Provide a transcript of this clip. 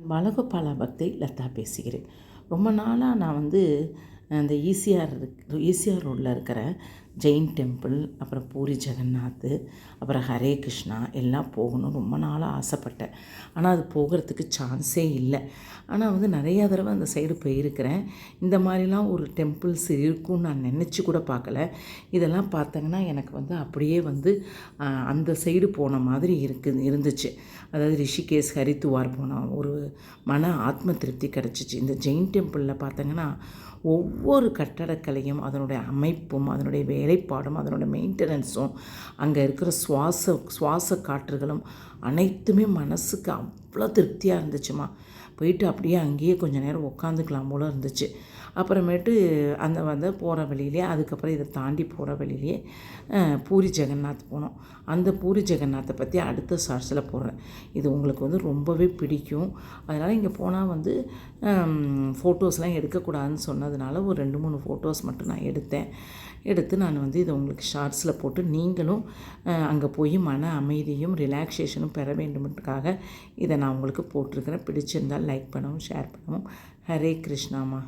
பாலகோபால பக்தை லதா பேசுகிறேன். ரொம்ப நாளாக நான் இந்த ஈசிஆர் ரோட்டில் இருக்கிற ஜெயின் டெம்பிள், அப்புறம் பூரி ஜெகநாத், அப்புறம் ஹரே கிருஷ்ணா எல்லாம் போகணும்னு ரொம்ப நாளாக ஆசைப்பட்டேன். ஆனால் அது போகிறதுக்கு சான்ஸே இல்லை. ஆனால் நிறையா தடவை அந்த சைடு போயிருக்கிறேன். இந்த மாதிரிலாம் ஒரு டெம்பிள்ஸ் இருக்கும்னு நான் நினச்சி கூட பார்க்கல. இதெல்லாம் பார்த்தங்கன்னா எனக்கு அப்படியே அந்த சைடு போன மாதிரி இருந்துச்சு. அதாவது ரிஷிகேஷ், ஹரித்துவார் போன ஒரு மன ஆத்ம திருப்தி கிடச்சிச்சு. இந்த ஜெயின் டெம்பிளில் பார்த்தீங்கன்னா ஒவ்வொரு கட்டடக்கலையும், அதனுடைய அமைப்பும், அதனுடைய வேலைப்பாடும், அதனுடைய மெயின்டெனன்ஸும், அங்கே இருக்கிற சுவாச காற்றுகளும் அனைத்துமே மனசுக்கு அவ்வளோ திருப்தியாக இருந்துச்சுமா. போயிட்டு அப்படியே அங்கேயே கொஞ்சம் நேரம் உட்காந்துக்கலாம் போல் இருந்துச்சு. அப்புறமேட்டு அந்த போகிற வழியிலே, அதுக்கப்புறம் இதை தாண்டி போகிற வழியிலே பூரி ஜெகநாத் போனோம். அந்த பூரி ஜெகநாத்தை பற்றி அடுத்த ஷார்ட்ஸில் போடுறேன். இது உங்களுக்கு ரொம்பவே பிடிக்கும். அதனால் இங்கே போனால் ஃபோட்டோஸ்லாம் எடுக்கக்கூடாதுன்னு சொன்னதுனால ஒரு 2-3 ஃபோட்டோஸ் மட்டும் நான் எடுத்து நான் இதை உங்களுக்கு ஷார்ட்ஸில் போட்டு, நீங்களும் அங்கே போய் மன அமைதியும் ரிலாக்ஸேஷனும் பெற வேண்டுமென்றதுக்காக இதை நான் உங்களுக்கு போட்டிருக்கிறேன். பிடிச்சிருந்தால் லைக் பண்ணவும், ஷேர் பண்ணவும். ஹரே கிருஷ்ணாமா.